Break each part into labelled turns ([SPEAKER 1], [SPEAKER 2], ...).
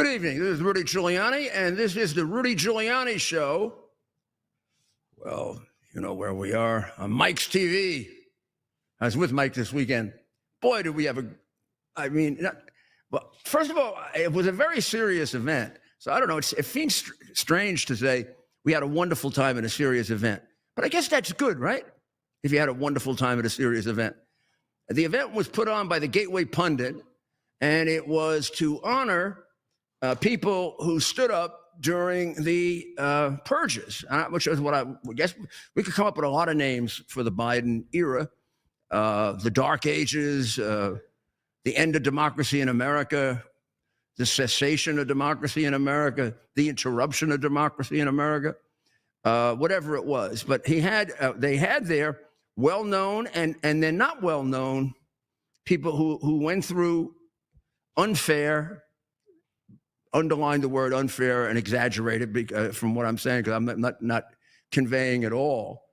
[SPEAKER 1] Good evening. This is Rudy Giuliani, and this is the Rudy Giuliani Show. Well, you know where we are on Mike's TV. I was with Mike this weekend. Boy, did we have well, first of all, it was a very serious event. So I don't know. It seems strange to say we had a wonderful time at a serious event. But I guess that's good, right? If you had a wonderful time at a serious event. The event was put on by the Gateway Pundit, and it was to honor people who stood up during the purges, which is what I guess we could come up with a lot of names for the Biden era, the Dark Ages, the end of democracy in America, the cessation of democracy in America, the interruption of democracy in America, whatever it was. But they had there well-known and then not well-known people who went through unfair, underline the word unfair and exaggerated from what I'm saying, because I'm not conveying at all.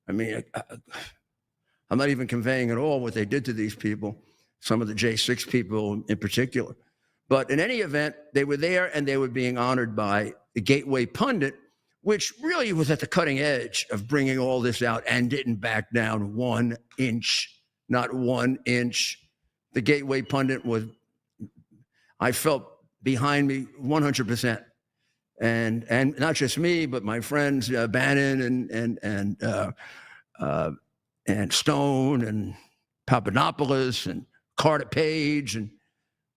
[SPEAKER 1] I mean, I'm not even conveying at all what they did to these people, some of the J6 people in particular. But in any event, they were there and they were being honored by the Gateway Pundit, which really was at the cutting edge of bringing all this out and didn't back down 1 inch, not 1 inch. The Gateway Pundit was, I felt, behind me 100%. And not just me, but my friends, Bannon and Stone and Papadopoulos and Carter Page and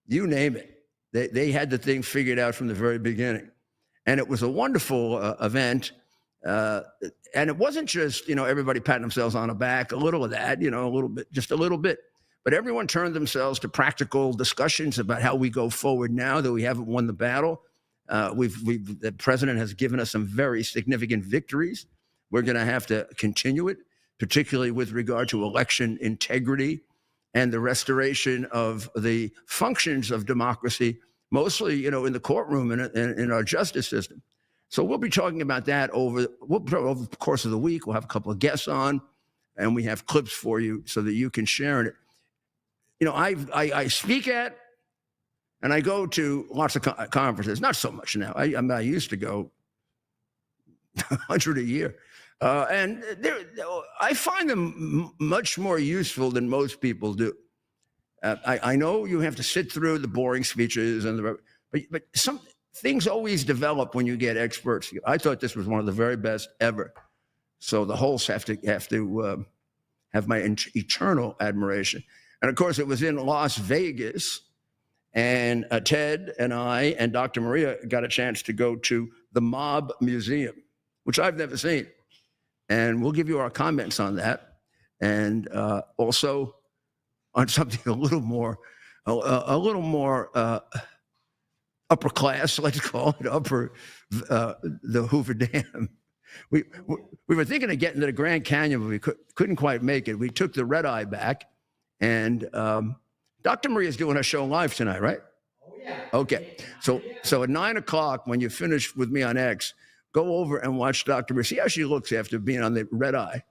[SPEAKER 1] you name it. They had the thing figured out from the very beginning. And it was a wonderful event. And it wasn't just, everybody patting themselves on the back, a little of that, a little bit, just a little bit. But everyone turned themselves to practical discussions about how we go forward now that we haven't won the battle. The president has given us some very significant victories. We're going to have to continue it, particularly with regard to election integrity and the restoration of the functions of democracy, mostly, in the courtroom and in our justice system. So we'll be talking about that over the course of the week. We'll have a couple of guests on, and we have clips for you so that you can share in it. I speak at, and I go to lots of conferences, not so much now. I used to go 100 a year. And I find them much more useful than most people do. I know you have to sit through the boring speeches, but some things always develop when you get experts. I thought this was one of the very best ever. So the hosts have to have my eternal admiration. And of course, it was in Las Vegas, and Ted and I and Dr. Maria got a chance to go to the Mob Museum, which I've never seen. And we'll give you our comments on that. And also on something a little more upper class, let's call it, the Hoover Dam. We were thinking of getting to the Grand Canyon, but we couldn't quite make it. We took the red eye back. And Dr. Maria's doing her show live tonight, right? Oh, yeah. Okay. So at 9 o'clock, when you finish with me on X, go over and watch Dr. Maria. See how she looks after being on the red eye.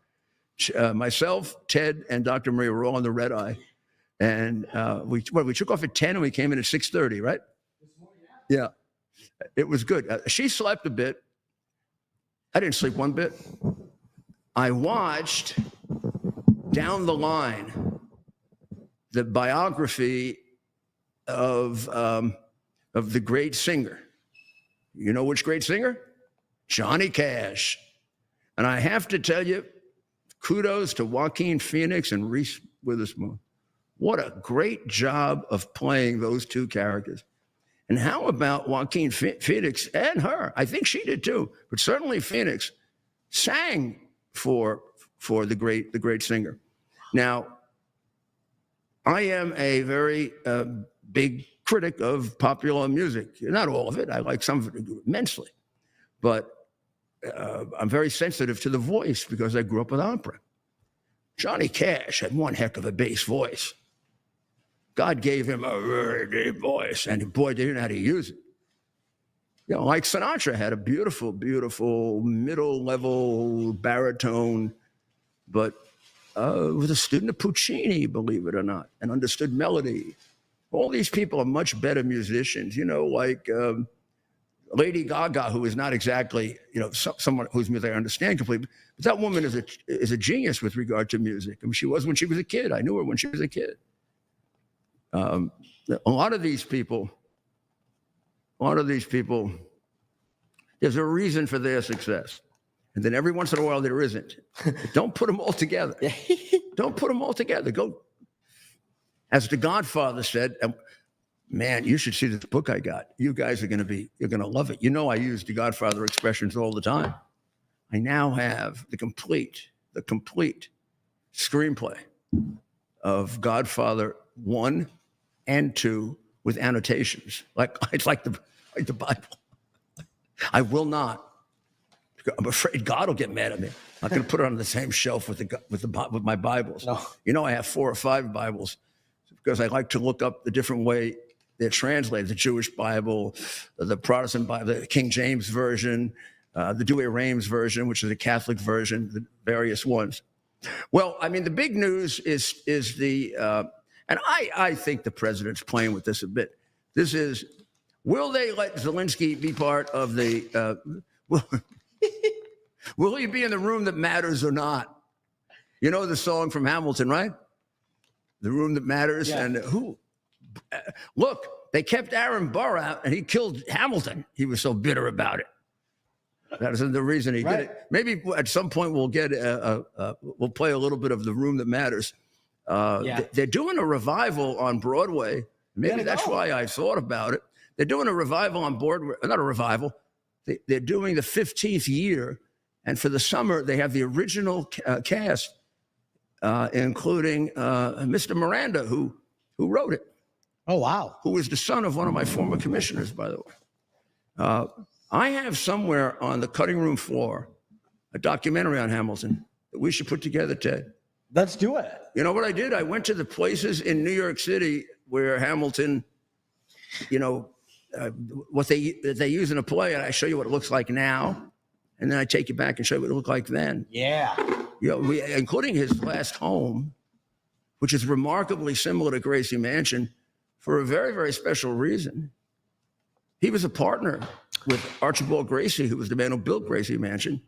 [SPEAKER 1] Myself, Ted, and Dr. Maria were all on the red eye. And we took off at 10 and we came in at 6:30, right? Yeah. It was good. She slept a bit. I didn't sleep one bit. I watched down the line the biography of the great singer. You know which great singer? Johnny Cash. And I have to tell you, kudos to Joaquin Phoenix and Reese Witherspoon. What a great job of playing those two characters. And how about Joaquin Phoenix and her? I think she did too, but certainly Phoenix sang for the great singer. Now, I am a very big critic of popular music. Not all of it. I like some of it immensely. But I'm very sensitive to the voice because I grew up with opera. Johnny Cash had one heck of a bass voice. God gave him a very deep voice, and boy, they didn't know how to use it. Like Sinatra had a beautiful, beautiful middle-level baritone, but was a student of Puccini, believe it or not, and understood melody. All these people are much better musicians, like Lady Gaga, who is not exactly, someone whose music I understand completely. But that woman is a genius with regard to music. I mean, she was when she was a kid. I knew her when she was a kid. A lot of these people, there's a reason for their success. And then every once in a while there isn't. Don't put them all together. Don't put them all together. Go. As the Godfather said, man, you should see this book I got. You guys you're going to love it. I use the Godfather expressions all the time. I now have the complete screenplay of Godfather 1 and 2 with annotations. It's like the Bible. I will not. I'm afraid God will get mad at me. I'm not going to put it on the same shelf with my Bibles. No. I have 4 or 5 Bibles because I like to look up the different way they're translated: the Jewish Bible, the Protestant Bible, the King James Version, the Douay-Rheims version, which is a Catholic version, the various ones. Well, I mean, the big news is the, and I think the president's playing with this a bit. This is, will they let Zelensky be part of the, will he be in the room that matters or not? You know the song from Hamilton, right? The room that matters. Yeah. And who? Look, they kept Aaron Burr out and he killed Hamilton. He was so bitter about it. That isn't the reason he did it. Maybe at some point we'll get we'll play a little bit of The Room That Matters. They're doing a revival on Broadway. Maybe that's why I thought about it. They're doing a revival on Broadway. Not a revival. They're doing the 15th year. And for the summer, they have the original cast, including Mr. Miranda, who wrote it.
[SPEAKER 2] Oh, wow.
[SPEAKER 1] Who is the son of one of my former commissioners, by the way. I have somewhere on the cutting room floor a documentary on Hamilton that we should put together, Ted.
[SPEAKER 2] Let's do it.
[SPEAKER 1] You know what I did? I went to the places in New York City where Hamilton, what they use in a play, and I show you what it looks like now, and then I take you back and show you what it looked like then.
[SPEAKER 2] Yeah.
[SPEAKER 1] Including his last home, which is remarkably similar to Gracie Mansion for a very, very special reason. He was a partner with Archibald Gracie, who was the man who built Gracie Mansion,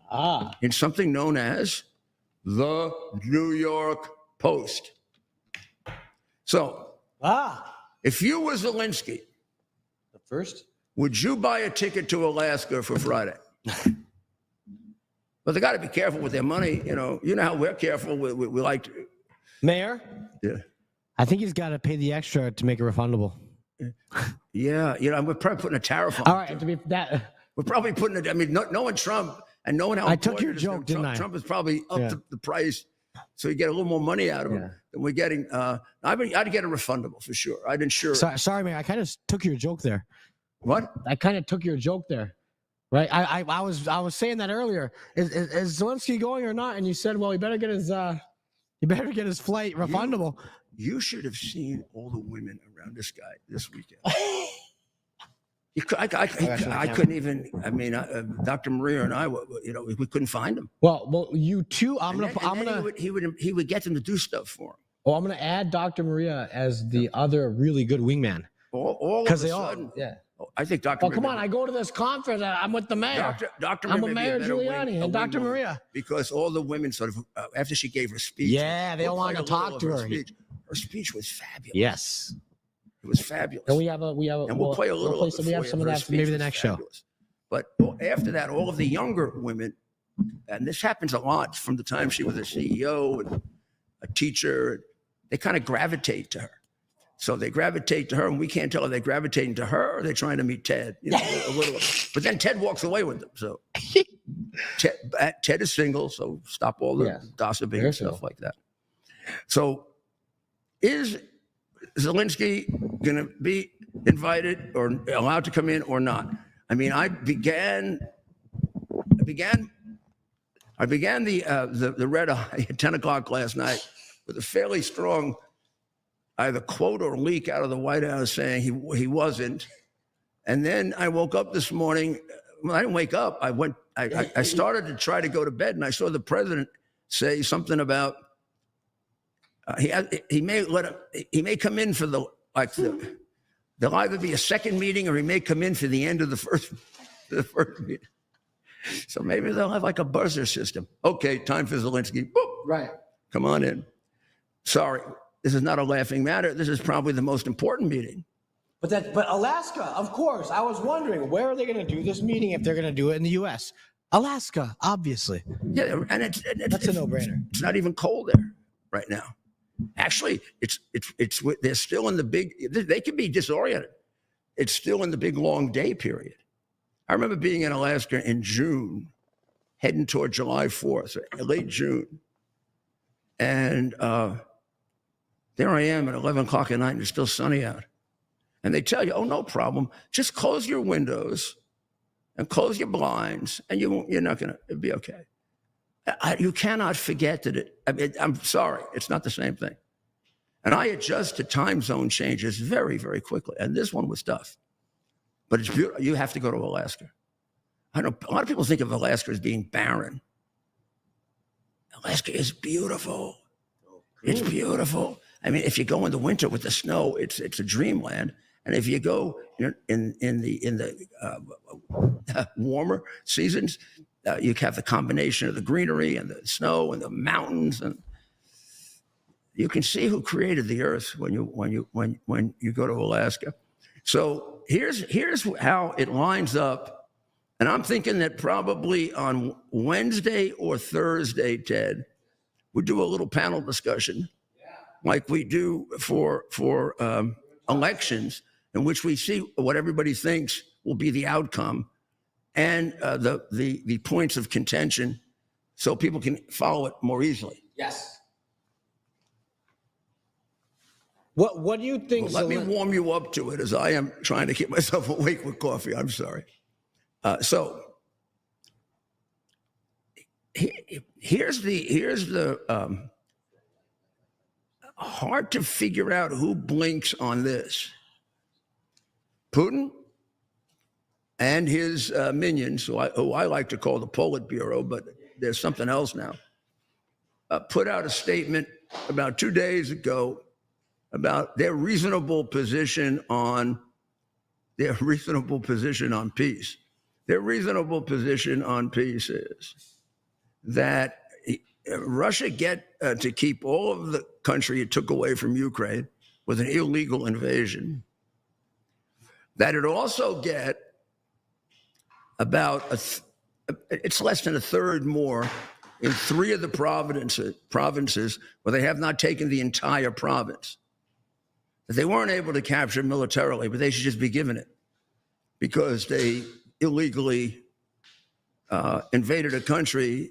[SPEAKER 1] in something known as the New York Post. So, if you were Zelensky,
[SPEAKER 2] the first,
[SPEAKER 1] would you buy a ticket to Alaska for Friday? But they got to be careful with their money. You know how we're careful. We like to.
[SPEAKER 2] Mayor?
[SPEAKER 1] Yeah.
[SPEAKER 2] I think he's got to pay the extra to make it refundable.
[SPEAKER 1] Yeah, we're probably putting a tariff on.
[SPEAKER 2] All right, to be that.
[SPEAKER 1] We're probably putting it. I mean, knowing Trump and knowing how
[SPEAKER 2] I took your joke, didn't I?
[SPEAKER 1] Trump is probably up the price, so you get a little more money out of him than we're getting. I'd get a refundable for sure. I'd insure.
[SPEAKER 2] Sorry, man. I kind of took your joke there.
[SPEAKER 1] What?
[SPEAKER 2] I kind of took your joke there, right? I was saying that earlier. Is Zelensky going or not? And you said, well, he better get his flight refundable.
[SPEAKER 1] You should have seen all the women around this guy this weekend. I couldn't even. I mean, Dr. Maria and I, we couldn't find him.
[SPEAKER 2] Well, you too.
[SPEAKER 1] He would get them to do stuff for him.
[SPEAKER 2] Oh, I'm gonna add Dr. Maria as the other really good wingman.
[SPEAKER 1] All of a sudden, I think Dr.
[SPEAKER 2] Come on! I go to this conference. I'm with the mayor.
[SPEAKER 1] Dr.
[SPEAKER 2] I'm with Mayor Giuliani and Dr. Maria.
[SPEAKER 1] Because all the women sort of, after she gave her speech,
[SPEAKER 2] they all wanted to talk to her.
[SPEAKER 1] Her speech was fabulous.
[SPEAKER 2] Yes,
[SPEAKER 1] it was fabulous.
[SPEAKER 2] And we have and
[SPEAKER 1] we'll play a little.
[SPEAKER 2] We have some of that maybe the next show.
[SPEAKER 1] But after that, all of the younger women, and this happens a lot from the time she was a CEO and a teacher, they kind of gravitate to her. So they gravitate to her, and we can't tell if they're gravitating to her or they're trying to meet Ted. A little. But then Ted walks away with them. So Ted is single, so stop all the gossiping and stuff like that. So is Zelensky going to be invited or allowed to come in or not? I mean, I began the red eye at 10 o'clock last night with a fairly strong either quote or leak out of the White House saying he wasn't. And then I woke up this morning. Well, I didn't wake up. I started to try to go to bed, and I saw the president say something about he may come in for the like there'll either be a second meeting or he may come in for the end of the first meeting. So maybe they'll have like a buzzer system. Okay, time for Zelensky. Boop.
[SPEAKER 2] Right.
[SPEAKER 1] Come on in. Sorry, this is not a laughing matter. This is probably the most important meeting.
[SPEAKER 2] But Alaska, of course. I was wondering, where are they going to do this meeting if they're going to do it in the U.S.? Alaska, obviously.
[SPEAKER 1] Yeah, and
[SPEAKER 2] That's a no-brainer.
[SPEAKER 1] It's not even cold there right now. Actually, they're still in the big. They can be disoriented. It's still in the big long day period. I remember being in Alaska in June, heading toward July 4th, late June, and there I am at 11 o'clock at night, and it's still sunny out. And they tell you, "Oh, no problem. Just close your windows and close your blinds, and you're not gonna. It'll be okay." You cannot forget that I'm sorry, it's not the same thing. And I adjust to time zone changes very, very quickly. And this one was tough. But it's beautiful. You have to go to Alaska. I know a lot of people think of Alaska as being barren. Alaska is beautiful. It's beautiful. I mean, if you go in the winter with the snow, it's a dreamland. And if you go in the warmer seasons, you have the combination of the greenery and the snow and the mountains, and you can see who created the earth when you go to Alaska. So here's how it lines up, and I'm thinking that probably on Wednesday or Thursday, Ted, we do a little panel discussion, like we do for elections, in which we see what everybody thinks will be the outcome and the points of contention, so people can follow it more easily.
[SPEAKER 2] Yes. What do you think?
[SPEAKER 1] Well, let me warm you up to it, as I am trying to keep myself awake with coffee. I'm sorry. So here's the hard to figure out who blinks on this. Putin and his minions, who I like to call the Politburo, but there's something else now, put out a statement about 2 days ago about their reasonable position on peace. Their reasonable position on peace is that Russia get to keep all of the country it took away from Ukraine with an illegal invasion, that it also get about it's less than a third more in 3 of the provinces where they have not taken the entire province. That they weren't able to capture militarily, but they should just be given it because they illegally invaded a country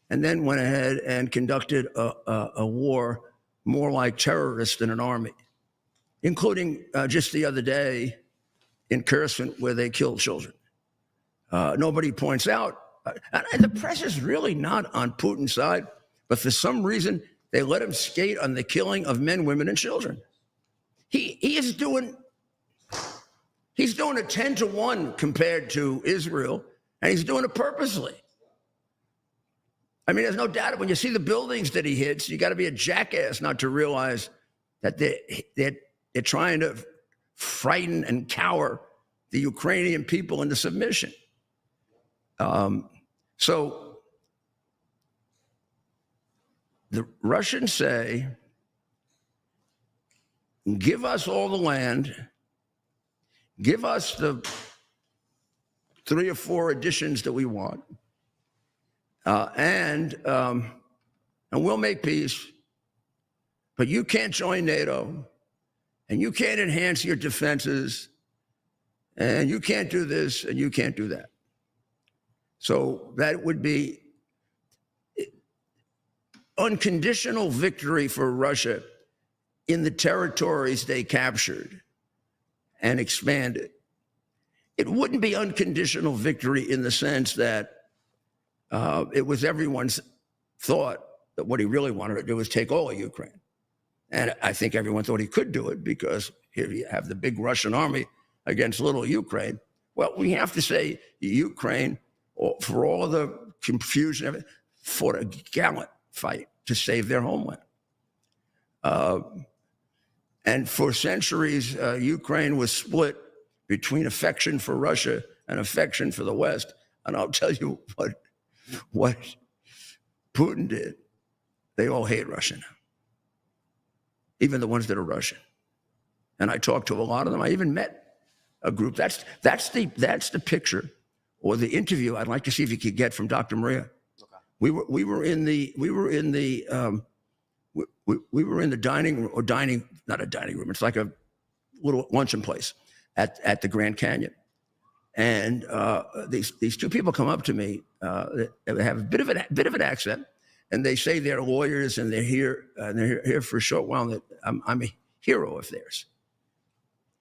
[SPEAKER 1] and then went ahead and conducted a war more like terrorists than an army, including just the other day in Kherson, where they killed children. Nobody points out, and the press is really not on Putin's side, but for some reason, they let him skate on the killing of men, women, and children. He's doing a 10-1 compared to Israel, and he's doing it purposely. I mean, there's no doubt when you see the buildings that he hits, you got to be a jackass not to realize that they're trying to frighten and cower the Ukrainian people into submission. So the Russians say, give us all the land, give us the 3 or 4 additions that we want, and we'll make peace, but you can't join NATO, and you can't enhance your defenses, and you can't do this, and you can't do that. So that would be unconditional victory for Russia in the territories they captured and expanded. It wouldn't be unconditional victory in the sense that it was everyone's thought that what he really wanted to do was take all of Ukraine. And I think everyone thought he could do it because here you have the big Russian army against little Ukraine. Well, we have to say Ukraine, for all the confusion, fought a gallant fight to save their homeland. And for centuries, Ukraine was split between affection for Russia and affection for the West. And I'll tell you what Putin did. They all hate Russia now, even the ones that are Russian. And I talked to a lot of them. I even met a group. That's the picture or the interview I'd like to see if you could get from Dr. Maria. Okay. We were in the dining room, or not a dining room. It's like a little luncheon place at the Grand Canyon. And these two people come up to me. They have a bit of an accent, and they say they're lawyers and they're here for a short while. That I'm a hero of theirs.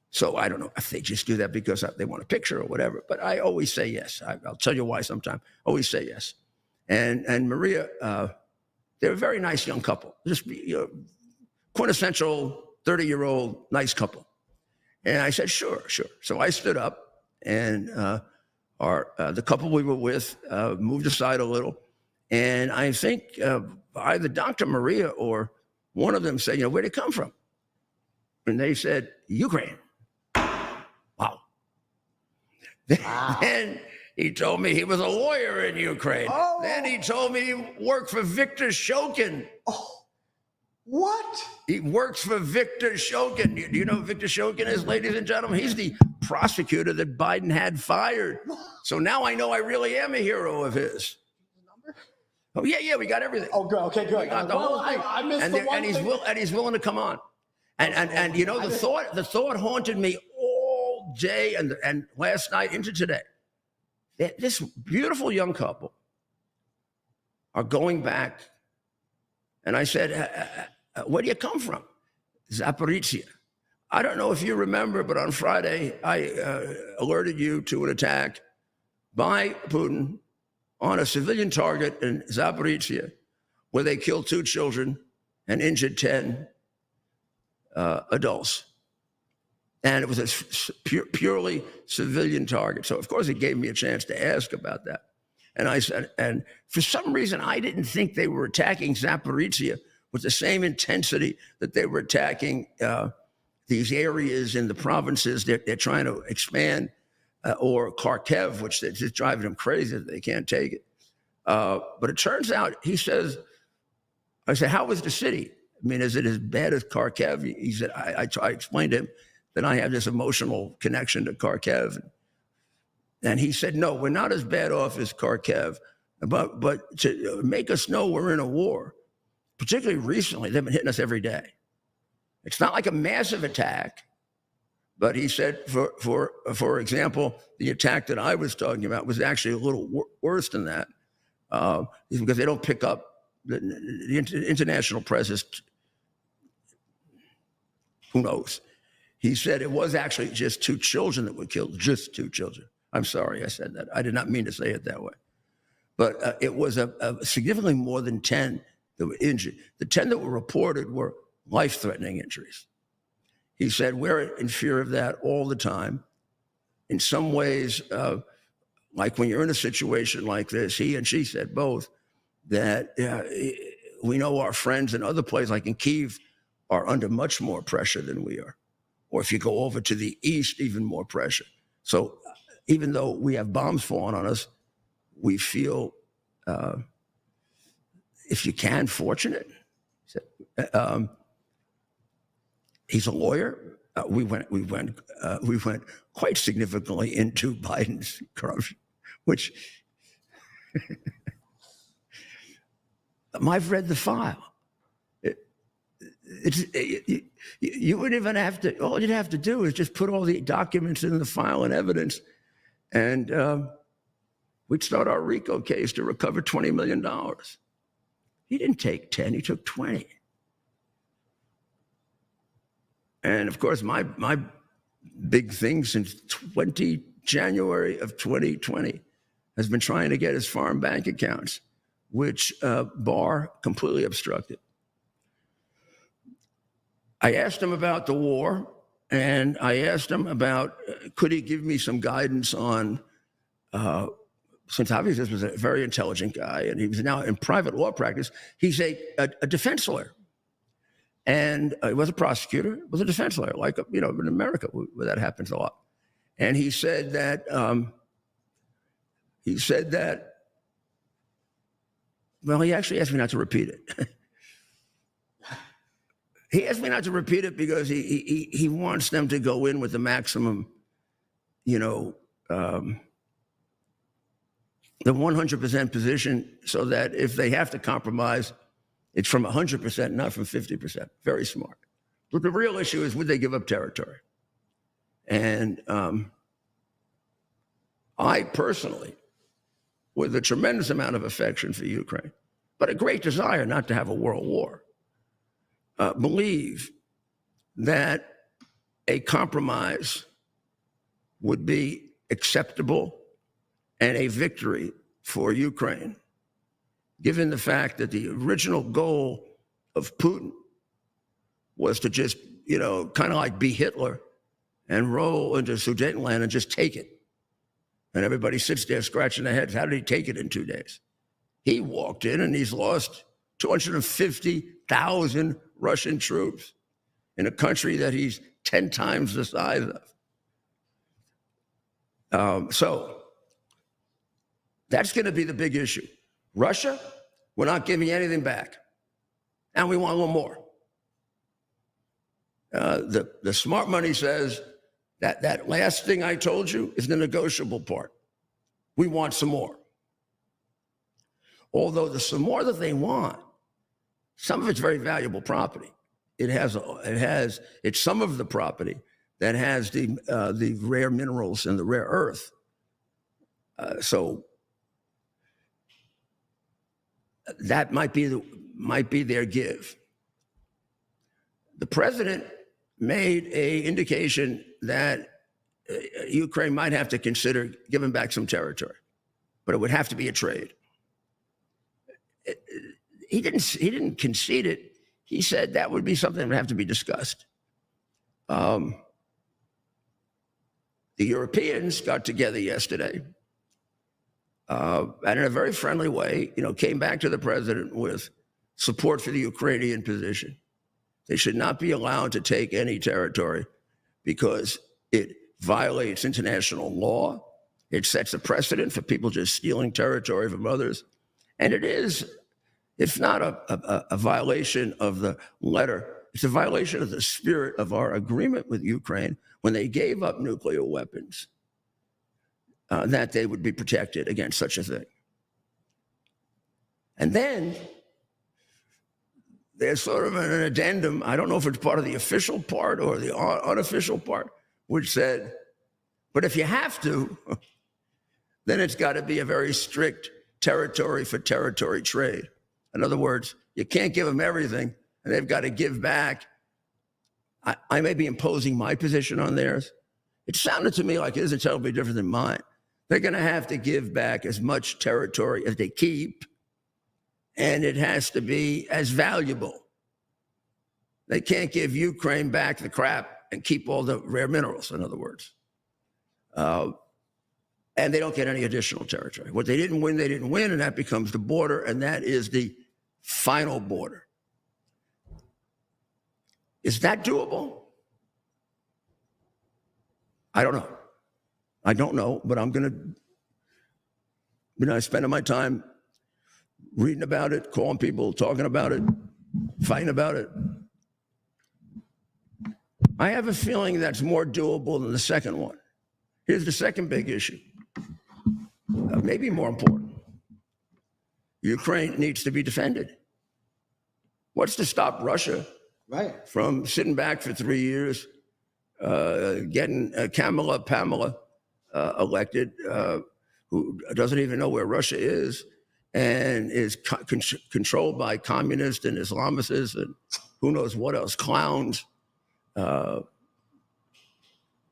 [SPEAKER 1] So I don't know if they just do that because they want a picture or whatever. But I always say yes. I'll tell you why sometime. Always say yes. And Maria, they're a very nice young couple. Just quintessential 30-year-old nice couple. And I said, sure. So I stood up, and the couple we were with moved aside a little. And I think either Dr. Maria or one of them said, where'd it come from? And they said, Ukraine. Wow. Then he told me he was a lawyer in Ukraine. Oh. Then he told me he worked for Viktor Shokin.
[SPEAKER 3] Oh. What?
[SPEAKER 1] He works for Viktor Shokin. Do you know who Viktor Shokin is, ladies and gentlemen? He's the prosecutor that Biden had fired. So now I know I really am a hero of his. Oh, yeah, we got everything.
[SPEAKER 3] Oh, good. Okay, good.
[SPEAKER 1] We got the whole thing.
[SPEAKER 3] I missed the one thing.
[SPEAKER 1] And he's willing to come on. And the thought haunted me all day and last night into today. This beautiful young couple are going back. And I said, where do you come from? Zaporizhia. I don't know if you remember, but on Friday, I alerted you to an attack by Putin on a civilian target in Zaporizhia, where they killed 2 children and injured 10 adults. And it was a purely civilian target. So, of course, it gave me a chance to ask about that. And I said, and for some reason, I didn't think they were attacking Zaporizhia with the same intensity that they were attacking these areas in the provinces that they're trying to expand, or Kharkiv, which is just driving them crazy. They can't take it. But it turns out, he says, I said, how was the city? I mean, is it as bad as Kharkiv? He said, I explained to him that I have this emotional connection to Kharkiv. And he said, no, we're not as bad off as Kharkiv, but to make us know we're in a war, particularly recently, they've been hitting us every day. It's not like a massive attack, but he said, for example, the attack that I was talking about was actually a little worse than that, because they don't pick up the international press. Who knows? He said it was actually just 2 children that were killed, just 2 children. I'm sorry I said that. I did not mean to say it that way. But it was significantly more than 10 that were injured. The 10 that were reported were life-threatening injuries. He said, we're in fear of that all the time. In some ways, like when you're in a situation like this, he and she said both, that we know our friends in other places, like in Kyiv, are under much more pressure than we are. Or if you go over to the east, even more pressure. So even though we have bombs falling on us, we feel, if you can, fortunate. He's a lawyer. We went quite significantly into Biden's corruption, which I've read the file. You wouldn't even have to. All you'd have to do is just put all the documents in the file and evidence, and we'd start our RICO case to recover $20 million. He didn't take 10; he took 20. And of course, my big thing since January of 2020 has been trying to get his foreign bank accounts, which Barr completely obstructed. I asked him about the war, and I asked him about, could he give me some guidance on, since obviously this was a very intelligent guy, and he was now in private law practice, he's a defense lawyer. And he was a prosecutor, was a defense lawyer, like, you know, in America, where that happens a lot. And he said that, well, he actually asked me not to repeat it. He asked me not to repeat it because he wants them to go in with the maximum, you know, the 100% position, so that if they have to compromise, it's from 100%, not from 50%. Very smart. But the real issue is, would they give up territory? And I personally, with a tremendous amount of affection for Ukraine, but a great desire not to have a world war, believe that a compromise would be acceptable and a victory for Ukraine, given the fact that the original goal of Putin was to just, you know, kind of like be Hitler and roll into Sudetenland and just take it. And everybody sits there scratching their heads. How did he take it in 2 days? He walked in and he's lost 250,000 Russian troops in a country that he's 10 times the size of. So that's going to be the big issue. Russia, we're not giving anything back. And we want a little more. The smart money says that last thing I told you is the negotiable part. We want some more. Although the some more that they want, some of it's very valuable property. It's some of the property that has the rare minerals and the rare earth. So that might be their give. The president made an indication that Ukraine might have to consider giving back some territory, but it would have to be a trade. He didn't concede it. He said that would be something that would have to be discussed. The Europeans got together yesterday, and in a very friendly way, you know, came back to the president with support for the Ukrainian position. They should not be allowed to take any territory because it violates international law. It sets a precedent for people just stealing territory from others. And it is, if not a violation of the letter, it's a violation of the spirit of our agreement with Ukraine when they gave up nuclear weapons, that they would be protected against such a thing. And then there's sort of an addendum, I don't know if it's part of the official part or the unofficial part, which said, but if you have to, then it's got to be a very strict territory for territory trade. In other words, you can't give them everything, and they've got to give back. I may be imposing my position on theirs. It sounded to me like it isn't terribly different than mine. They're going to have to give back as much territory as they keep, and it has to be as valuable. They can't give Ukraine back the crap and keep all the rare minerals, in other words. And they don't get any additional territory. What they didn't win, and that becomes the border, and that is the final border. Is that doable? I don't know, but I'm going to, you know, I spend my time reading about it, calling people, talking about it, fighting about it. I have a feeling that's more doable than the second one. Here's the second big issue, maybe more important. Ukraine needs to be defended. What's to stop Russia from sitting back for 3 years, getting Pamela elected, who doesn't even know where Russia is, and is controlled by communists and Islamists and who knows what else, clowns.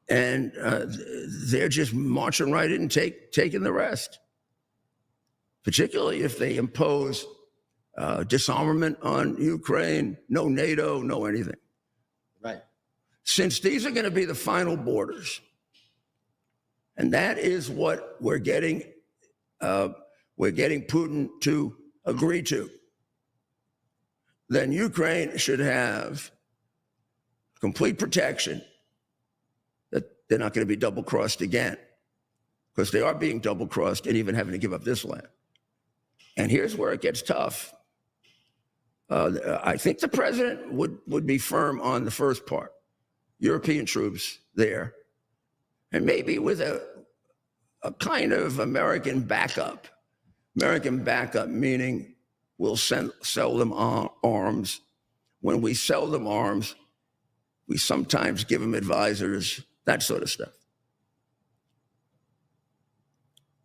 [SPEAKER 1] And they're just marching right in and taking the rest, particularly if they impose disarmament on Ukraine, no NATO, no anything.
[SPEAKER 3] Right.
[SPEAKER 1] Since these are going to be the final borders, and that is what we're getting Putin to agree to. then Ukraine should have complete protection that they're not going to be double-crossed again, because they are being double-crossed and even having to give up this land. And here's where it gets tough. I think the president would be firm on the first part, European troops there, and maybe with a kind of American backup, meaning we'll sell them arms. When we sell them arms, we sometimes give them advisors, that sort of stuff.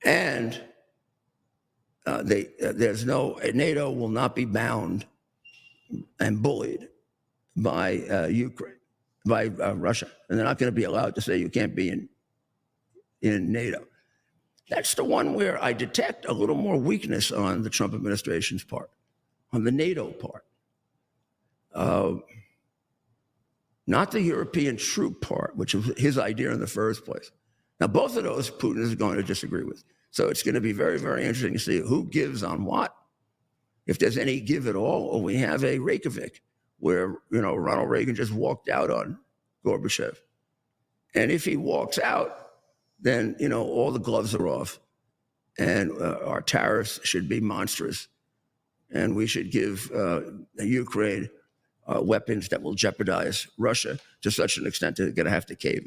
[SPEAKER 1] And NATO will not be bound and bullied by Ukraine, by Russia, and they're not going to be allowed to say you can't be in NATO. That's the one where I detect a little more weakness on the Trump administration's part, on the NATO part. Not the European troop part, which was his idea in the first place. Now, both of those Putin is going to disagree with. So it's going to be very, very interesting to see who gives on what, if there's any give at all, or we have a Reykjavik where, Ronald Reagan just walked out on Gorbachev. And if he walks out, then, all the gloves are off, and our tariffs should be monstrous. And we should give Ukraine weapons that will jeopardize Russia to such an extent that they're going to have to cave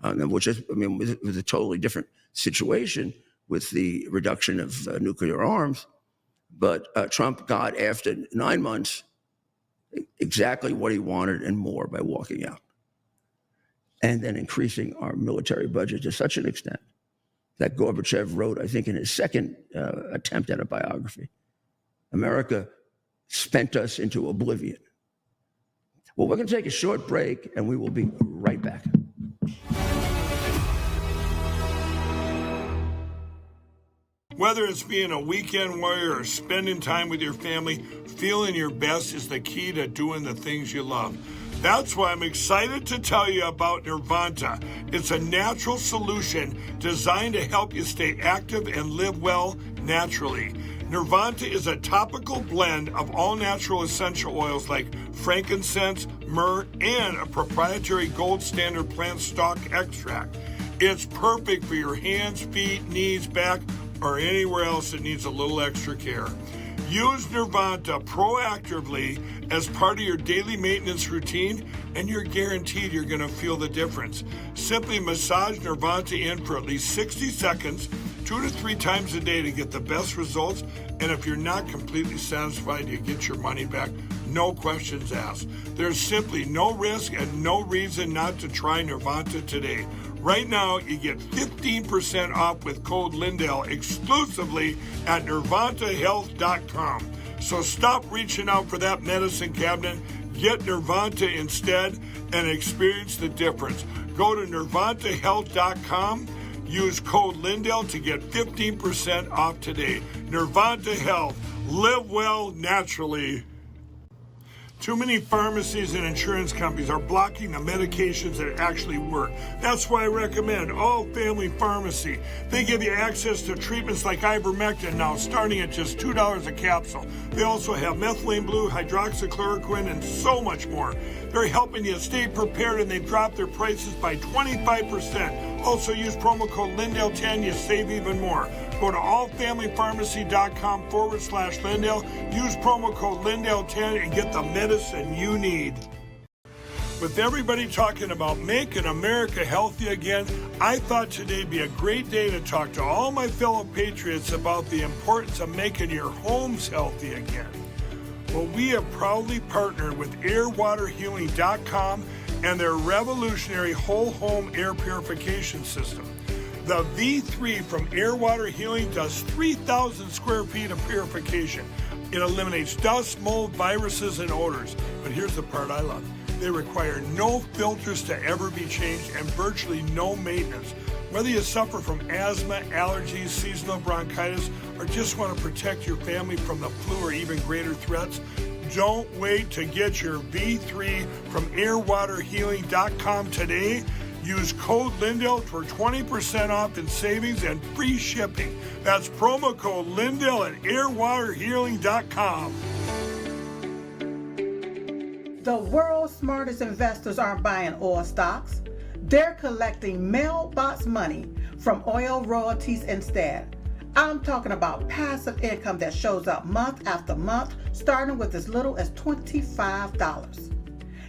[SPEAKER 1] in. Which is, was a totally different situation with the reduction of nuclear arms. But Trump got, after 9 months, exactly what he wanted and more by walking out. And then increasing our military budget to such an extent that Gorbachev wrote, I think in his second attempt at a biography, America spent us into oblivion. Well, we're going to take a short break, and we will be right back.
[SPEAKER 4] Whether it's being a weekend warrior or spending time with your family, feeling your best is the key to doing the things you love. That's why I'm excited to tell you about Nirvanta. It's a natural solution designed to help you stay active and live well naturally. Nirvanta is a topical blend of all natural essential oils like frankincense, myrrh, and a proprietary gold standard plant stock extract. It's perfect for your hands, feet, knees, back, or anywhere else that needs a little extra care. Use Nirvanta proactively as part of your daily maintenance routine, and you're guaranteed you're going to feel the difference. Simply massage Nirvanta in for at least 60 seconds, 2 to 3 times a day to get the best results. And if you're not completely satisfied, you get your money back. No questions asked. There's simply no risk and no reason not to try Nirvanta today. Right now, you get 15% off with code Lindell exclusively at NirvantaHealth.com. So stop reaching out for that medicine cabinet. Get Nirvanta instead and experience the difference. Go to NirvantaHealth.com. Use code Lindell to get 15% off today. Nirvanta Health. Live well naturally. Too many pharmacies and insurance companies are blocking the medications that actually work. That's why I recommend All Family Pharmacy. They give you access to treatments like ivermectin now, starting at just $2 a capsule. They also have methylene blue, hydroxychloroquine, and so much more. They're helping you stay prepared, and they've dropped their prices by 25%. Also use promo code Lindell10, you save even more. Go to allfamilypharmacy.com/Lindell. Use promo code Lindell10 and get the medicine you need. With everybody talking about making America healthy again, I thought today'd be a great day to talk to all my fellow patriots about the importance of making your homes healthy again. Well, we have proudly partnered with airwaterhealing.com and their revolutionary whole home air purification system. The V3 from Air Water Healing does 3,000 square feet of purification. It eliminates dust, mold, viruses, and odors. But here's the part I love. They require no filters to ever be changed and virtually no maintenance. Whether you suffer from asthma, allergies, seasonal bronchitis, or just want to protect your family from the flu or even greater threats, don't wait to get your V3 from airwaterhealing.com today. Use code Lindell for 20% off in savings and free shipping. That's promo code Lindell at airwaterhealing.com.
[SPEAKER 5] The world's smartest investors aren't buying oil stocks. They're collecting mailbox money from oil royalties instead. I'm talking about passive income that shows up month after month, starting with as little as $25.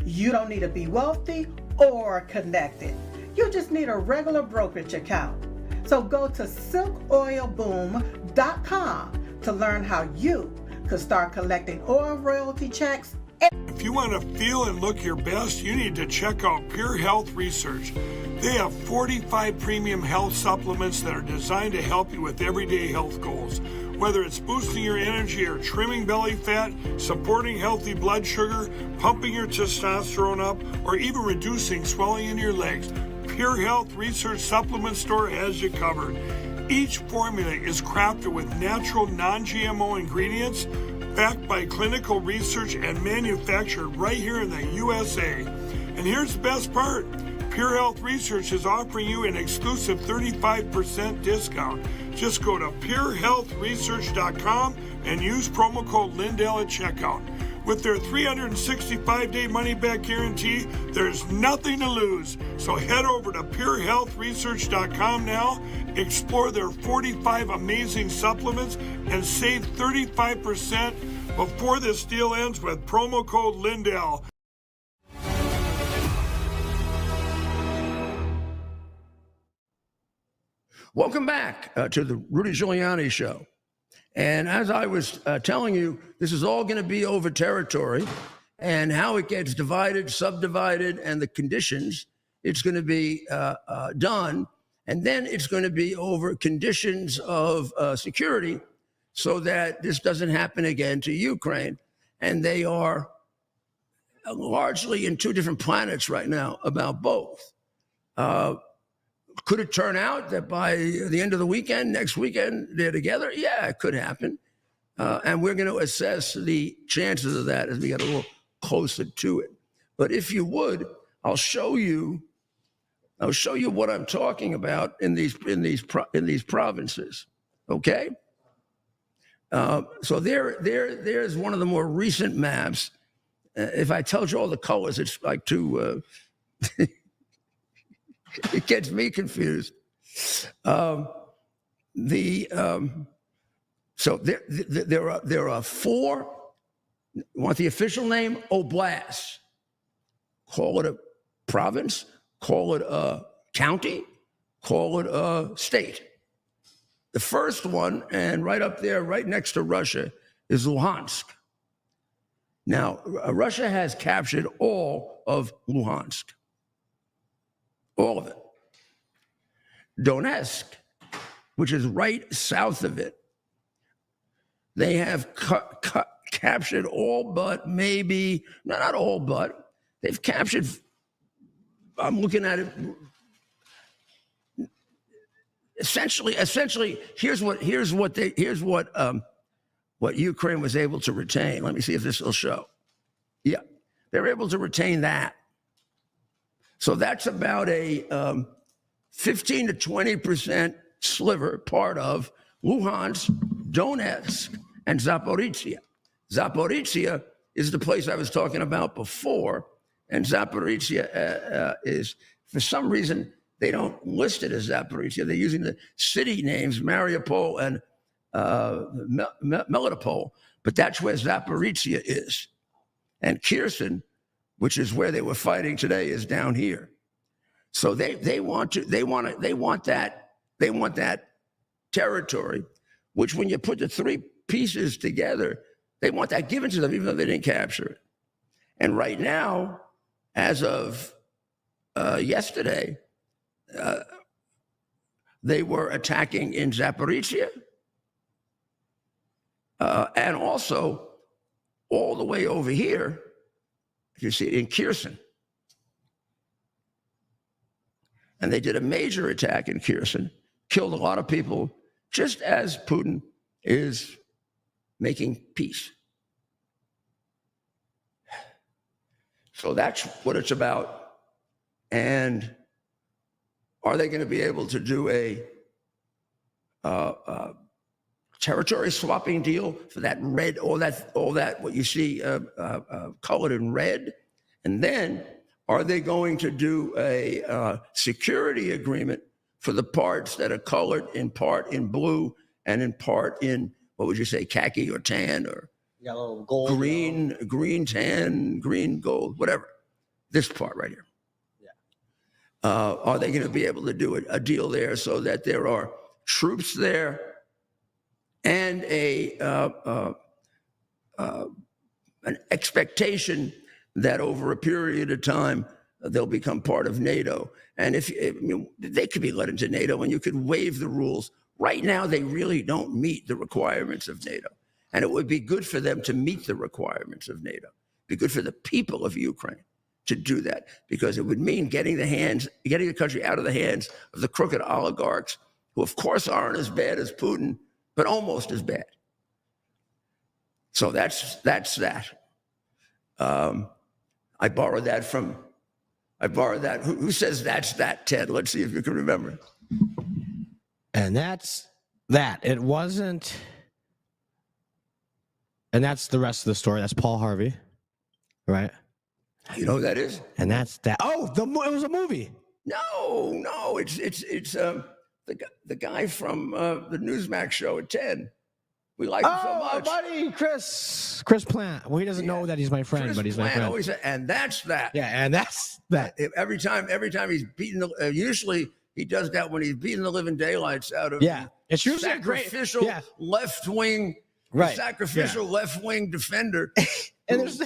[SPEAKER 5] You don't need to be wealthy or connected. You just need a regular brokerage account. So go to silkoilboom.com to learn how you could start collecting oil royalty checks.
[SPEAKER 4] If you want to feel and look your best, you need to check out Pure Health Research. They have 45 premium health supplements that are designed to help you with everyday health goals. Whether it's boosting your energy or trimming belly fat, supporting healthy blood sugar, pumping your testosterone up, or even reducing swelling in your legs, Pure Health Research Supplement Store has you covered. Each formula is crafted with natural, non-GMO ingredients, backed by clinical research and manufactured right here in the USA. And here's the best part. Pure Health Research is offering you an exclusive 35% discount. Just go to purehealthresearch.com and use promo code Lindell at checkout. With their 365-day money-back guarantee, there's nothing to lose. So head over to purehealthresearch.com now, explore their 45 amazing supplements, and save 35% before this deal ends with promo code Lindell.
[SPEAKER 1] Welcome back to the Rudy Giuliani Show. And as I was telling you, this is all going to be over territory and how it gets divided, subdivided, and the conditions it's going to be done. And then it's going to be over conditions of security so that this doesn't happen again to Ukraine. And they are largely in two different planets right now about both. Could it turn out that by the end of the weekend, next weekend, they're together? Yeah, it could happen. And we're going to assess the chances of that as we get a little closer to it. But if you would, I'll show you what I'm talking about in these provinces. Okay? So there's one of the more recent maps. If I told you all the colors, it's like too... It gets me confused. So there are four. You want the official name? Oblasts. Call it a province. Call it a county. Call it a state. The first one, and right up there, right next to Russia, is Luhansk. Now, Russia has captured all of Luhansk. All of it. Donetsk, which is right south of it, they have captured all but maybe, not all but, they've captured, I'm looking at it, essentially, here's what Ukraine was able to retain. Let me see if this will show. Yeah, they're able to retain that. So that's about a 15 to 20% sliver, part of Luhansk, Donetsk, and Zaporizhia. Zaporizhia is the place I was talking about before, and Zaporizhia is, for some reason, they don't list it as Zaporizhia. They're using the city names, Mariupol and Melitopol, but that's where Zaporizhia is. And Kherson, which is where they were fighting today, is down here. So they want that territory, which when you put the three pieces together, they want that given to them, even though they didn't capture it. And right now, as of yesterday, they were attacking in Zaporizhia, and also all the way over here. You see it in Kherson. And they did a major attack in Kherson, killed a lot of people, just as Putin is making peace. So that's what it's about. And are they going to be able to do a territory swapping deal for that red, all that what you see colored in red? And then, are they going to do a security agreement for the parts that are colored in part in blue and in part in, what would you say, khaki or tan or
[SPEAKER 2] Yellow, gold,
[SPEAKER 1] green, tan, green, gold, whatever. This part right here. Are they going to be able to do a deal there so that there are troops there and an expectation that over a period of time they'll become part of NATO? And they could be let into NATO and you could waive the rules. Right now, they really don't meet the requirements of NATO. And it would be good for them to meet the requirements of NATO. It'd be good for the people of Ukraine to do that, because it would mean getting the country out of the hands of the crooked oligarchs, who of course aren't as bad as Putin, but almost as bad. So that's that. I borrowed that. Who says that's that, Ted? Let's see if you can remember.
[SPEAKER 2] And that's that. It wasn't. And that's the rest of the story. That's Paul Harvey, right?
[SPEAKER 1] You know who that is?
[SPEAKER 2] And that's that. Oh, it was a movie.
[SPEAKER 1] No, it's the guy from the Newsmax show at 10. We like him so much.
[SPEAKER 2] Oh, buddy, Chris Plant. Well, he doesn't know that he's my friend,
[SPEAKER 1] Chris
[SPEAKER 2] but he's
[SPEAKER 1] Plant
[SPEAKER 2] my friend.
[SPEAKER 1] always said, and that's that.
[SPEAKER 2] Yeah, and that's that.
[SPEAKER 1] Every time he's beating usually he does that when he's beating the living daylights out of
[SPEAKER 2] It's usually
[SPEAKER 1] sacrificial left wing, sacrificial left wing defender.
[SPEAKER 2] And there's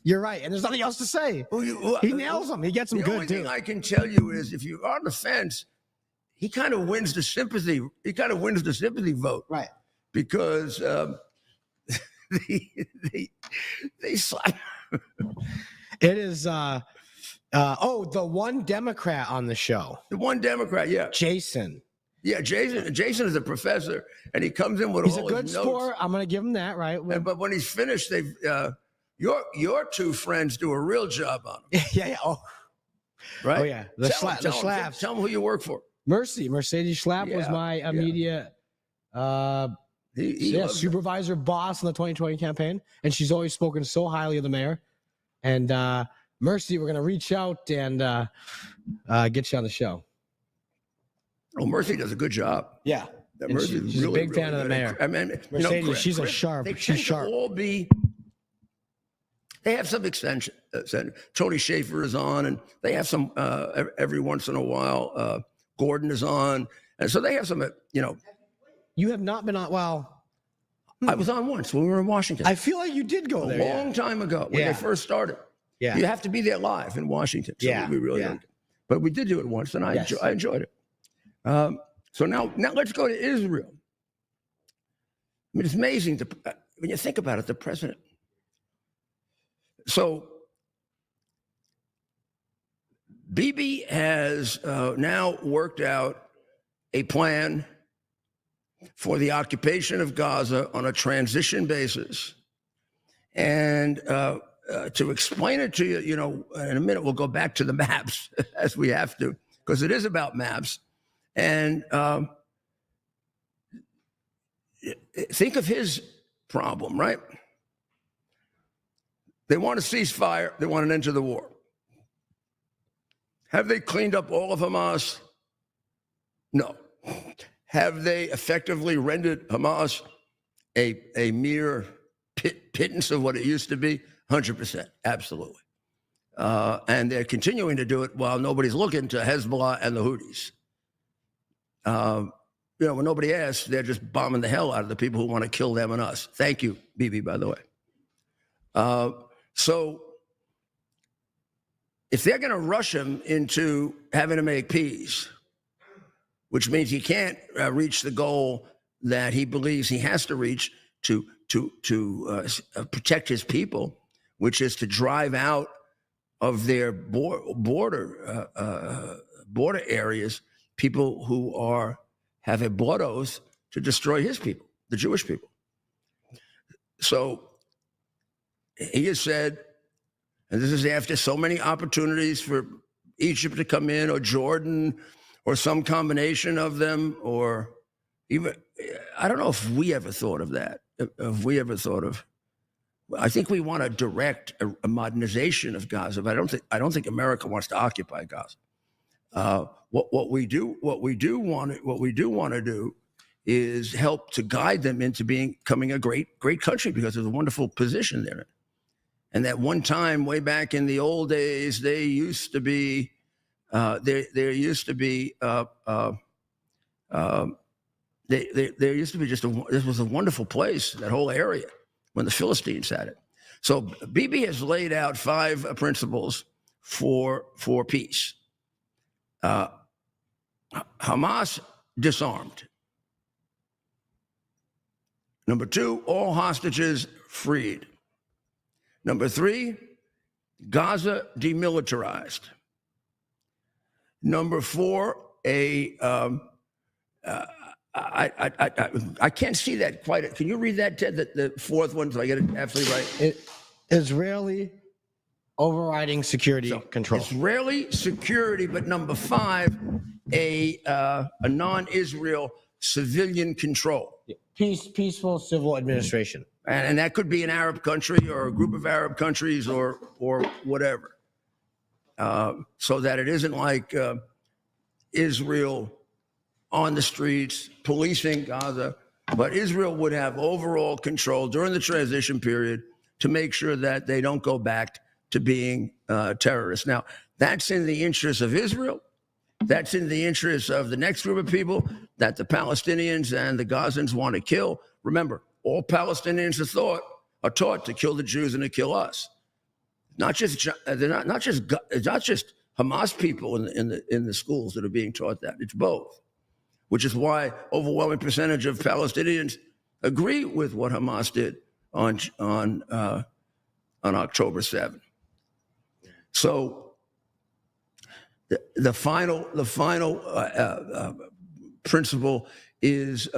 [SPEAKER 2] you're right, and there's nothing else to say. He nails them. He gets them
[SPEAKER 1] the
[SPEAKER 2] good
[SPEAKER 1] only
[SPEAKER 2] too.
[SPEAKER 1] thing I can tell you is, if you're on the fence, he kind of wins the sympathy. He kind of wins the sympathy vote,
[SPEAKER 2] Right?
[SPEAKER 1] Because they slap.
[SPEAKER 2] It is. The one Democrat on the show.
[SPEAKER 1] The one Democrat, yeah.
[SPEAKER 2] Jason.
[SPEAKER 1] Yeah, Jason is a professor, and he comes in with
[SPEAKER 2] He's
[SPEAKER 1] all
[SPEAKER 2] a good
[SPEAKER 1] his notes.
[SPEAKER 2] sport. I'm going to give him that, right?
[SPEAKER 1] But when he's finished, your two friends do a real job on him.
[SPEAKER 2] Yeah. Oh,
[SPEAKER 1] right.
[SPEAKER 2] Oh, yeah. The Schlaps.
[SPEAKER 1] Tell them who you work for.
[SPEAKER 2] Mercedes Schlapp was my immediate supervisor boss in the 2020 campaign, and she's always spoken so highly of the mayor. And Mercy, we're going to reach out and get you on the show.
[SPEAKER 1] Oh, Mercy does a good job.
[SPEAKER 2] Yeah.
[SPEAKER 1] Mercy's
[SPEAKER 2] she's
[SPEAKER 1] really,
[SPEAKER 2] a big fan of the mayor.
[SPEAKER 1] I mean,
[SPEAKER 2] Mercedes, she's sharp. She's sharp.
[SPEAKER 1] They have some extension. Tony Schaefer is on, and they have some every once in a while. Gordon is on, and so they have some.
[SPEAKER 2] You have not been on. Well,
[SPEAKER 1] I was on once when we were in Washington.
[SPEAKER 2] I feel like you did go there
[SPEAKER 1] a long time ago when they first started.
[SPEAKER 2] Yeah,
[SPEAKER 1] you have to be there live in Washington. So we really don't. But we did do it once, and I enjoyed it. So now let's go to Israel. I mean, it's amazing when you think about it. The president. So Bibi has now worked out a plan for the occupation of Gaza on a transition basis. And to explain it to you, in a minute, we'll go back to the maps as we have to, because it is about maps. And think of his problem, right? They want a ceasefire. They want an end to the war. Have they cleaned up all of Hamas? No. Have they effectively rendered Hamas a mere pittance of what it used to be? 100%, absolutely. And they're continuing to do it while nobody's looking to Hezbollah and the Houthis. When nobody asks, they're just bombing the hell out of the people who want to kill them and us. Thank you, Bibi, by the way. So if they're going to rush him into having to make peace, which means he can't reach the goal that he believes he has to reach to protect his people, which is to drive out of their border areas people who have a blood oath to destroy his people, the Jewish people. So he has said, and this is after so many opportunities for Egypt to come in, or Jordan, or some combination of them, or even, I don't know if we ever thought of that. If we ever thought of I think we want to direct a modernization of Gaza, but I don't think America wants to occupy Gaza. What we do want to do is help to guide them into becoming a great country, because there's a wonderful position there. And that one time, way back in the old days, there used to be just this was a wonderful place, that whole area, when the Philistines had it. So Bibi has laid out 5 principles for peace. Hamas disarmed. Number 2, all hostages freed. Number 3, Gaza demilitarized. Number 4, I can't see that quite. Can you read that, Ted? The 4th one, so I get it absolutely right.
[SPEAKER 2] Israeli overriding security control.
[SPEAKER 1] Israeli security, but number 5, a non-Israel civilian control.
[SPEAKER 2] Peaceful civil administration.
[SPEAKER 1] And that could be an Arab country or a group of Arab countries or whatever. So that it isn't like Israel on the streets policing Gaza, but Israel would have overall control during the transition period to make sure that they don't go back to being terrorists. Now, that's in the interest of Israel. That's in the interest of the next group of people that the Palestinians and the Gazans want to kill. Remember, all Palestinians are taught to kill the Jews and to kill us. Not just Hamas people in the schools that are being taught that. It's both, which is why overwhelming percentage of Palestinians agree with what Hamas did on October 7th. So the final principle is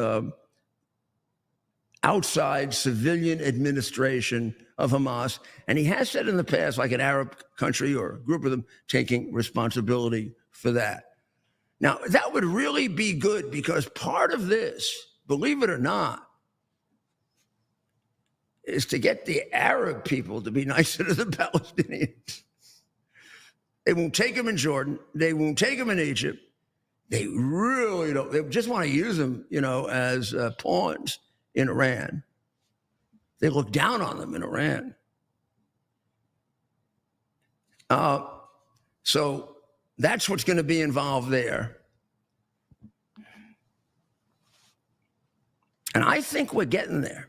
[SPEAKER 1] outside civilian administration of Hamas. And he has said in the past, like an Arab country or a group of them taking responsibility for that. Now, that would really be good, because part of this, believe it or not, is to get the Arab people to be nicer to the Palestinians. They won't take them in Jordan. They won't take them in Egypt. They really don't. They just want to use them, as pawns in Iran. They look down on them in Iran. So that's what's going to be involved there. And I think we're getting there.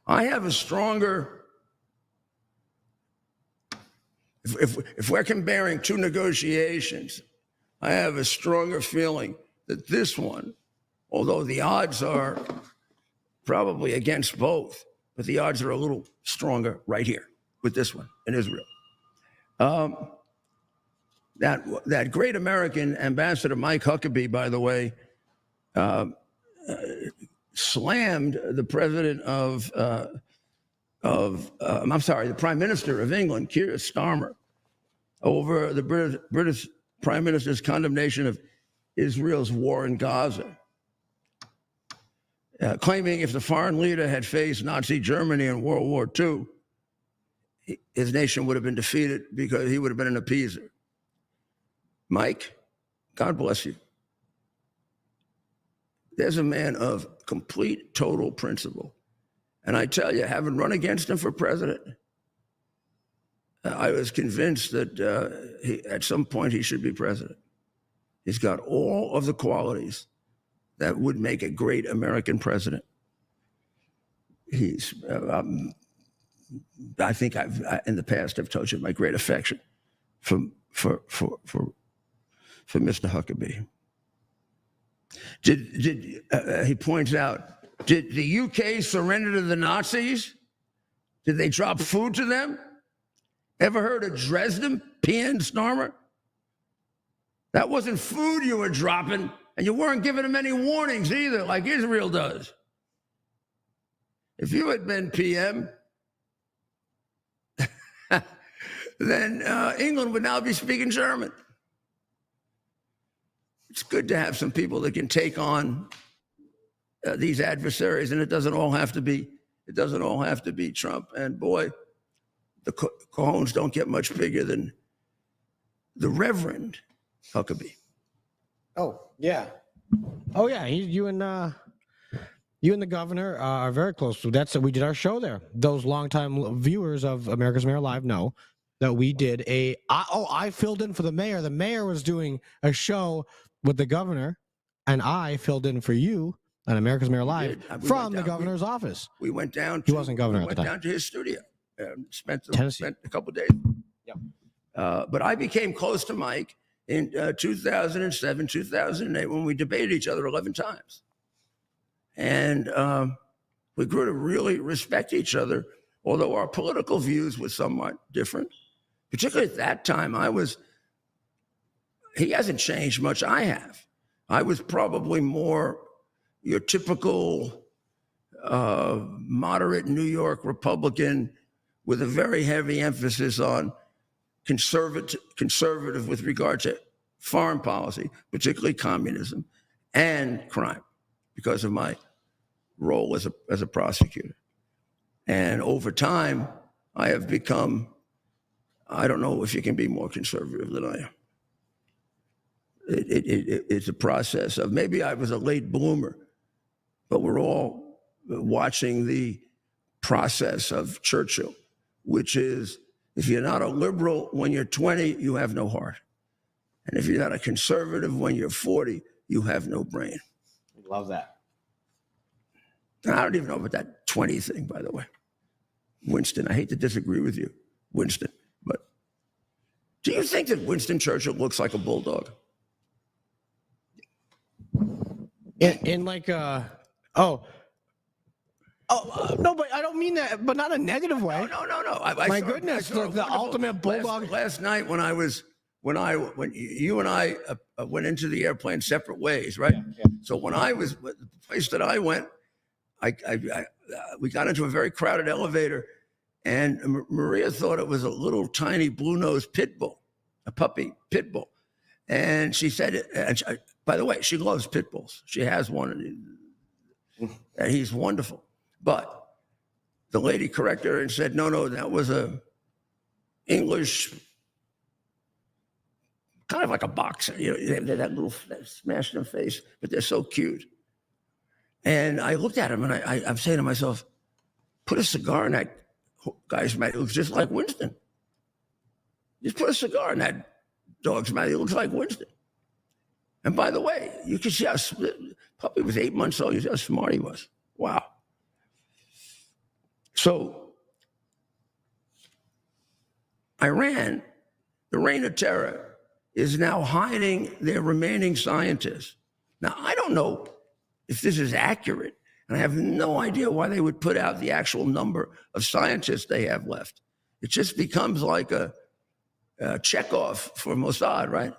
[SPEAKER 1] I have a stronger, if we're comparing 2 negotiations, I have a stronger feeling that this one, although the odds are probably against both, but the odds are a little stronger right here with this one in Israel. That great American ambassador, Mike Huckabee, by the way, slammed the president the Prime Minister of England, Keir Starmer, over the British Prime Minister's condemnation of Israel's war in Gaza, claiming if the foreign leader had faced Nazi Germany in World War II, his nation would have been defeated because he would have been an appeaser. Mike, God bless you. There's a man of complete, total principle. And I tell you, having run against him for president, I was convinced that at some point he should be president. He's got all of the qualities that would make a great American president. He's, I think in the past I've told you my great affection for Mr. Huckabee. He points out, did the UK surrender to the Nazis? Did they drop food to them? Ever heard of Dresden, P.N. Starmer? That wasn't food you were dropping, and you weren't giving them any warnings either, like Israel does. If you had been PM, then England would now be speaking German. It's good to have some people that can take on these adversaries, and it doesn't all have to be It doesn't all have to be Trump. And boy, the Cajones don't get much bigger than the Reverend Huckabee.
[SPEAKER 2] Oh yeah. You and the governor are very close. So we did our show there. Those longtime viewers of America's Mayor Live know that we did I filled in for the mayor. The mayor was doing a show with the governor, and I filled in for you on America's Mayor Live from the governor's office.
[SPEAKER 1] We went down.
[SPEAKER 2] He wasn't governor at the time.
[SPEAKER 1] Went down to his studio. Spent a couple of days.
[SPEAKER 2] Yep.
[SPEAKER 1] But I became close to Mike in 2007, 2008 when we debated each other 11 times. And we grew to really respect each other, although our political views were somewhat different. Particularly at that time, he hasn't changed much, I have. I was probably more your typical moderate New York Republican with a very heavy emphasis on conservative with regard to foreign policy, particularly communism and crime, because of my role as a prosecutor. And over time, I have become, I don't know if you can be more conservative than I am. It's a process of, maybe I was a late bloomer, but we're all watching the process of Churchill, which is, if you're not a liberal when you're 20, you have no heart. And if you're not a conservative when you're 40, you have no brain.
[SPEAKER 2] Love that.
[SPEAKER 1] And I don't even know about that 20 thing, by the way. Winston, I hate to disagree with you, Winston, but do you think that Winston Churchill looks like a bulldog?
[SPEAKER 2] In like no, but I don't mean that, but not a negative way.
[SPEAKER 1] No.
[SPEAKER 2] My goodness, the ultimate bulldog.
[SPEAKER 1] Last night when you and I went into the airplane separate ways, right?
[SPEAKER 2] Yeah.
[SPEAKER 1] So when I was the place that I went, we got into a very crowded elevator, and Maria thought it was a little tiny blue-nosed pit bull, a puppy pit bull, and she said, by the way, she loves pit bulls. She has one, and he's wonderful. But the lady corrected her and said, no, that was a English, kind of like a boxer. You know, they have that little smashed in face, but they're so cute. And I looked at him, and I'm saying to myself, put a cigar in that guy's mouth. It looks just like Winston. Just put a cigar in that dog's mouth. It looks like Winston. And by the way, you can see how puppy was 8 months old. You see how smart he was. Wow. So Iran, the reign of terror, is now hiding their remaining scientists. Now, I don't know if this is accurate, and I have no idea why they would put out the actual number of scientists they have left. It just becomes like a checkoff for Mossad, right?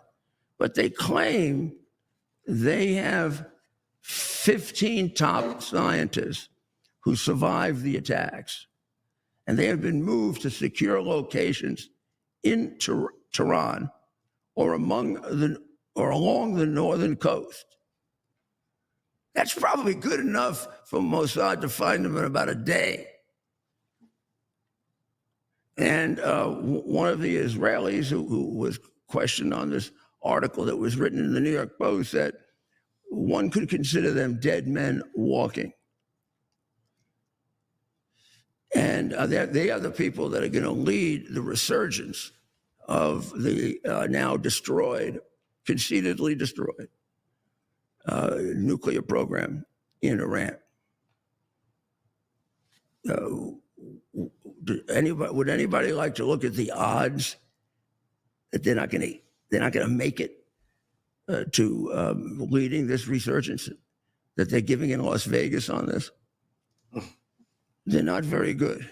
[SPEAKER 1] But they claim they have 15 top scientists who survived the attacks, and they have been moved to secure locations in Tehran or along the northern coast. That's probably good enough for Mossad to find them in about a day. And one of the Israelis who was questioned on this article that was written in the New York Post said one could consider them dead men walking. And they are the people that are going to lead the resurgence of the now destroyed, conceitedly destroyed nuclear program in Iran. Would anybody like to look at the odds that they're not going to make it to leading this resurgence that they're giving in Las Vegas on this? They're not very good.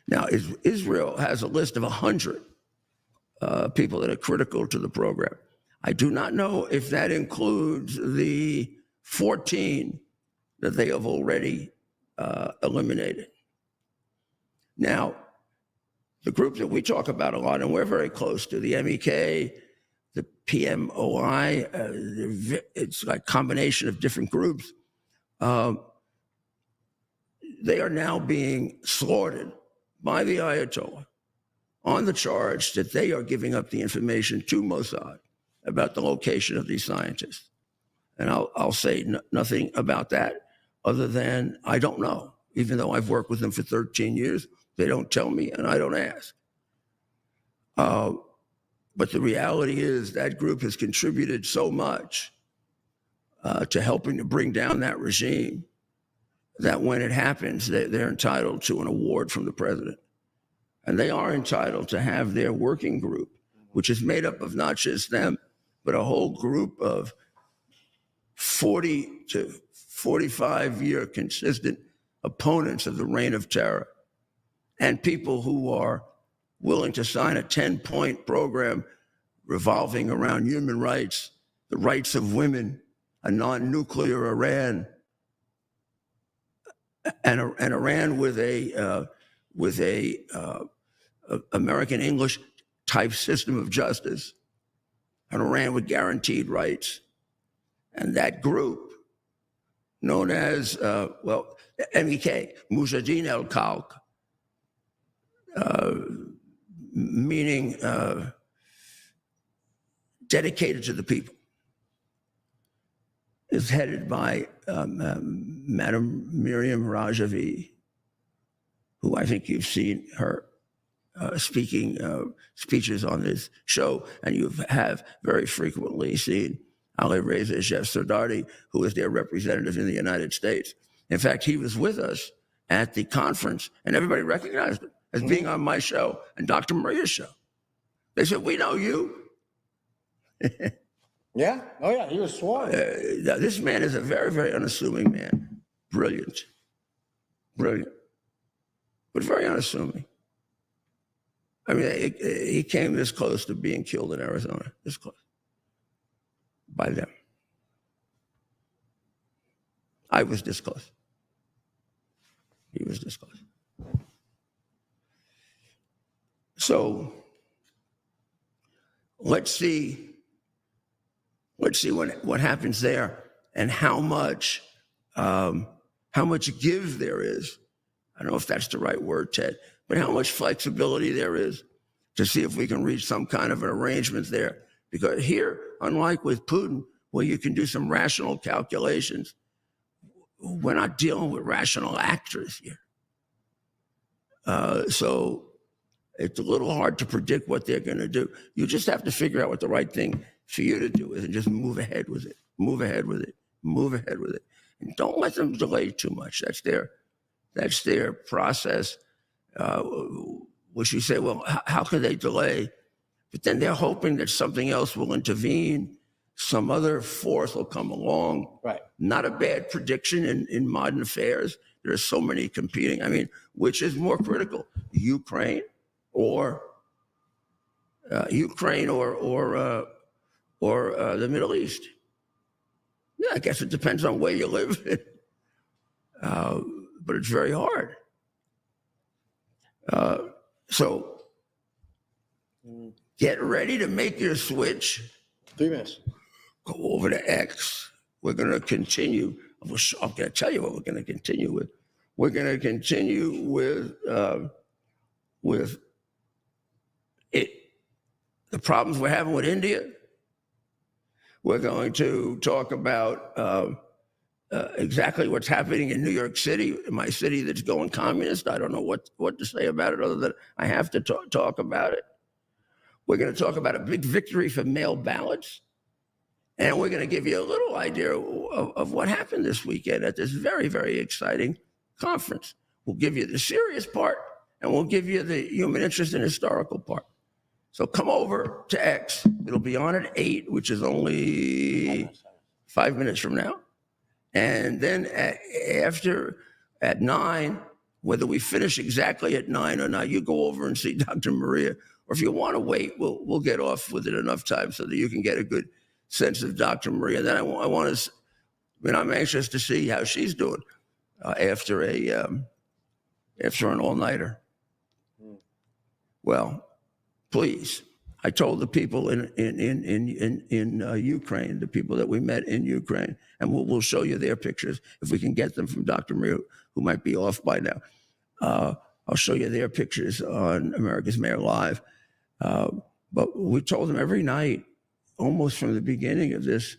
[SPEAKER 1] Now, Israel has a list of 100 people that are critical to the program. I do not know if that includes the 14 that they have already eliminated. Now, the group that we talk about a lot, and we're very close to, the MEK, the PMOI, it's like a combination of different groups, they are now being slaughtered by the Ayatollah on the charge that they are giving up the information to Mossad about the location of these scientists. And I'll say nothing about that other than I don't know. Even though I've worked with them for 13 years, they don't tell me and I don't ask. But the reality is that group has contributed so much to helping to bring down that regime that when it happens, they're entitled to an award from the president. And they are entitled to have their working group, which is made up of not just them, but a whole group of 40 to 45-year consistent opponents of the reign of terror and people who are willing to sign a 10-point program revolving around human rights, the rights of women, a non-nuclear Iran, and Iran with a American English type system of justice, an Iran with guaranteed rights. And that group, known as, MEK, Mujahideen al-Khalq, meaning dedicated to the people, is headed by Madam Miriam Rajavi, who I think you've seen her speaking speeches on this show, and you have very frequently seen Ali Reza Chef Sardari, who is their representative in the United States. In fact, he was with us at the conference, and everybody recognized him as being on my show and Dr. Maria's show. They said, "We know you."
[SPEAKER 2] Yeah. Oh, yeah. He was sworn.
[SPEAKER 1] This man is a very, very unassuming man. Brilliant. But very unassuming. I mean, he came this close to being killed in Arizona, this close, by them. I was this close. He was this close. So let's see what happens there and how much give there is. I don't know if that's the right word, Ted, but how much flexibility there is to see if we can reach some kind of an arrangement there. Because here, unlike with Putin, where you can do some rational calculations, we're not dealing with rational actors here. So it's a little hard to predict what they're going to do. You just have to figure out what the right thing for you to do is and just move ahead with it. And don't let them delay too much. That's their process, which you say, well, how can they delay? But then they're hoping that something else will intervene. Some other force will come along.
[SPEAKER 2] Right.
[SPEAKER 1] Not a bad prediction in modern affairs. There are so many competing. I mean, which is more critical, Ukraine or the Middle East? Yeah, I guess it depends on where you live. But it's very hard. So get ready to make your switch.
[SPEAKER 2] 3 minutes.
[SPEAKER 1] Go over to X. We're going to continue. I'm going to tell you what we're going to continue with. We're going to continue with the problems we're having with India. We're going to talk about exactly what's happening in New York City, my city that's going communist. I don't know what to say about it other than I have to talk about it. We're going to talk about a big victory for mail ballots. And we're going to give you a little idea of what happened this weekend at this very, very exciting conference. We'll give you the serious part, and we'll give you the human interest and historical part. So come over to X. It'll be on at 8, which is only 5 minutes from now. And then after at 9, whether we finish exactly at 9 or not, you go over and see Dr. Maria. Or if you want to wait, we'll get off with it enough time so that you can get a good sense of Dr. Maria. Then I'm anxious to see how she's doing after an all-nighter. Well, please, I told the people in Ukraine, the people that we met in Ukraine, and we'll show you their pictures if we can get them from Dr. Maria, who might be off by now. I'll show you their pictures on America's Mayor Live. But we told them every night, almost from the beginning of this,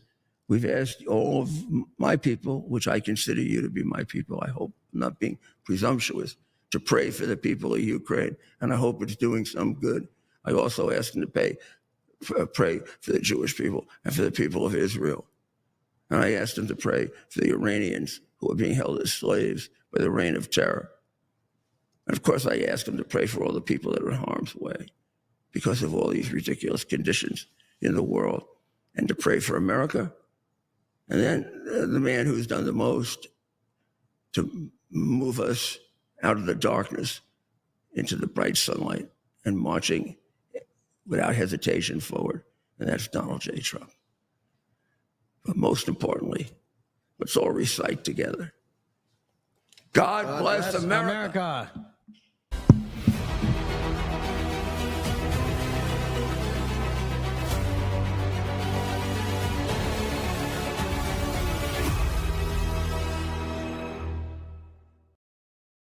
[SPEAKER 1] we've asked all of my people, which I consider you to be my people, I hope I'm not being presumptuous, to pray for the people of Ukraine, and I hope it's doing some good. I also asked them to pray for the Jewish people and for the people of Israel. And I asked them to pray for the Iranians who are being held as slaves by the reign of terror. And of course, I asked them to pray for all the people that are in harm's way because of all these ridiculous conditions in the world, and to pray for America. And then the man who's done the most to move us out of the darkness into the bright sunlight and marching without hesitation forward, and that's Donald J. Trump. But most importantly, let's all recite together. God bless America.
[SPEAKER 2] America.